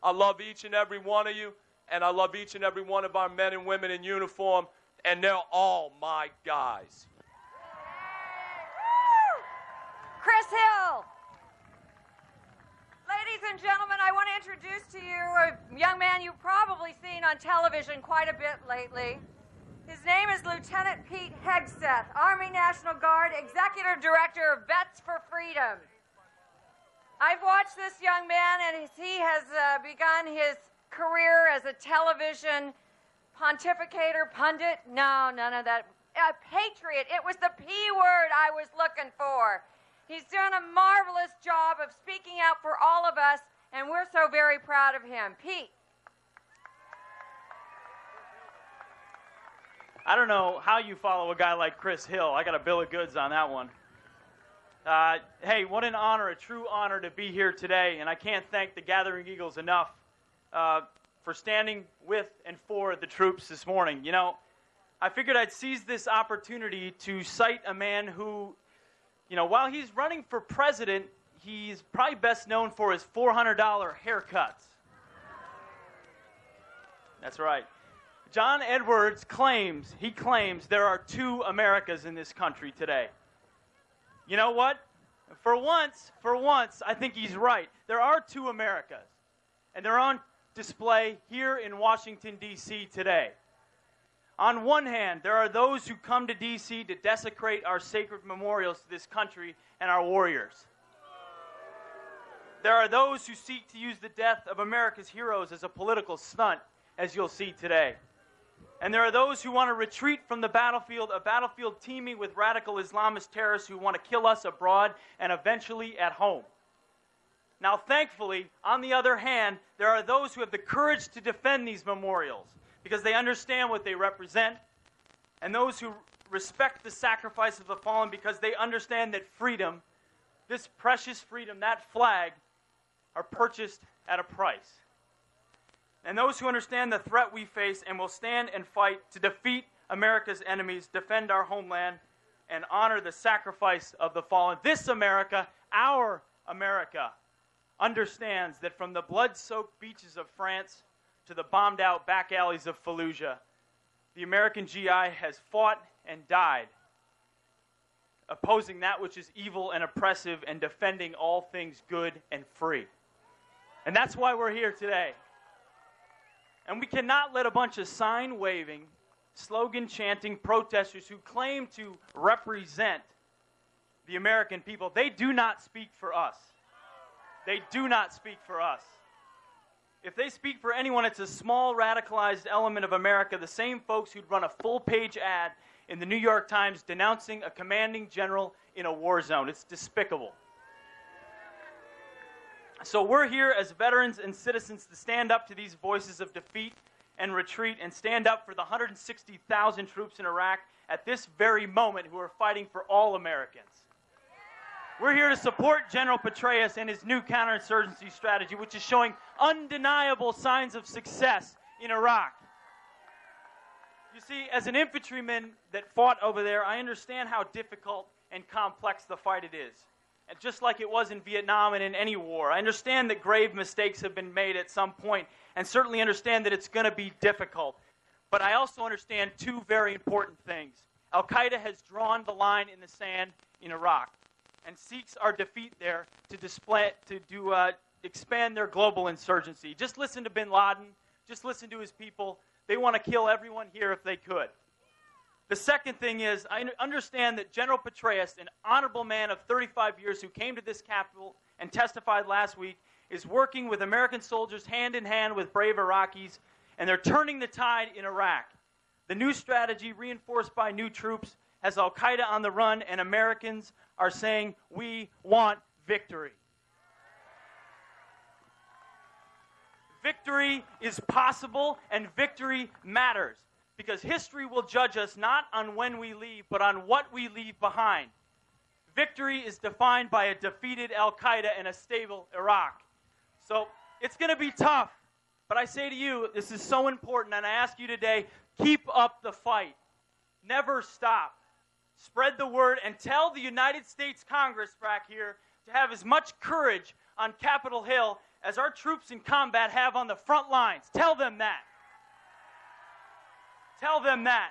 I love each and every one of you, and I love each and every one of our men and women in uniform, and they're all my guys. Chris Hill. Ladies and gentlemen, I want to introduce to you a young man you've probably seen on television quite a bit lately. His name is Lieutenant Pete Hegseth, Army National Guard, Executive Director of Vets for Freedom. I've watched this young man, and he has begun his career as a television pontificator, pundit. No, none of that. A patriot. It was the P word I was looking for. He's done a marvelous job of speaking out for all of us, and we're so very proud of him. Pete. I don't know how you follow a guy like Chris Hill. I got a bill of goods on that one. Hey, what an honor, a true honor to be here today, and I can't thank the Gathering Eagles enough for standing with and for the troops this morning. You know, I figured I'd seize this opportunity to cite a man who, you know, while he's running for president, he's probably best known for his $400 haircuts. That's right. John Edwards claims there are two Americas in this country today. You know what? For once, I think he's right. There are two Americas, and they're on display here in Washington, D.C. today. On one hand, there are those who come to D.C. to desecrate our sacred memorials to this country and our warriors. There are those who seek to use the death of America's heroes as a political stunt, as you'll see today. And there are those who want to retreat from the battlefield, a battlefield teeming with radical Islamist terrorists who want to kill us abroad and eventually at home. Now, thankfully, on the other hand, there are those who have the courage to defend these memorials because they understand what they represent, and those who respect the sacrifice of the fallen because they understand that freedom, this precious freedom, that flag, are purchased at a price. And those who understand the threat we face and will stand and fight to defeat America's enemies, defend our homeland, and honor the sacrifice of the fallen. This America, our America, understands that from the blood-soaked beaches of France to the bombed-out back alleys of Fallujah, the American GI has fought and died, opposing that which is evil and oppressive and defending all things good and free. And that's why we're here today. And we cannot let a bunch of sign-waving, slogan-chanting protesters who claim to represent the American people, they do not speak for us. They do not speak for us. If they speak for anyone, it's a small, radicalized element of America, the same folks who'd run a full-page ad in the New York Times denouncing a commanding general in a war zone. It's despicable. So we're here as veterans and citizens to stand up to these voices of defeat and retreat and stand up for the 160,000 troops in Iraq at this very moment who are fighting for all Americans. We're here to support General Petraeus and his new counterinsurgency strategy, which is showing undeniable signs of success in Iraq. You see, as an infantryman that fought over there, I understand how difficult and complex the fight it is. And just like it was in Vietnam and in any war, I understand that grave mistakes have been made at some point, and certainly understand that it's going to be difficult. But I also understand two very important things. Al-Qaeda has drawn the line in the sand in Iraq and seeks our defeat there to expand their global insurgency. Just listen to bin Laden. Just listen to his people. They want to kill everyone here if they could. The second thing is, I understand that General Petraeus, an honorable man of 35 years who came to this Capitol and testified last week, is working with American soldiers hand in hand with brave Iraqis, and they're turning the tide in Iraq. The new strategy, reinforced by new troops, has Al-Qaeda on the run, and Americans are saying, we want victory. Victory is possible, and victory matters. Because history will judge us not on when we leave, but on what we leave behind. Victory is defined by a defeated Al-Qaeda and a stable Iraq. So it's going to be tough. But I say to you, this is so important, and I ask you today, keep up the fight. Never stop. Spread the word and tell the United States Congress back here to have as much courage on Capitol Hill as our troops in combat have on the front lines. Tell them that. Tell them that.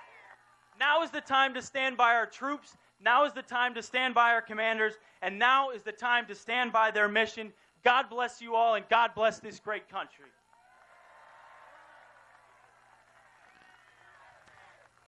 Now is the time to stand by our troops. Now is the time to stand by our commanders. And now is the time to stand by their mission. God bless you all, and God bless this great country.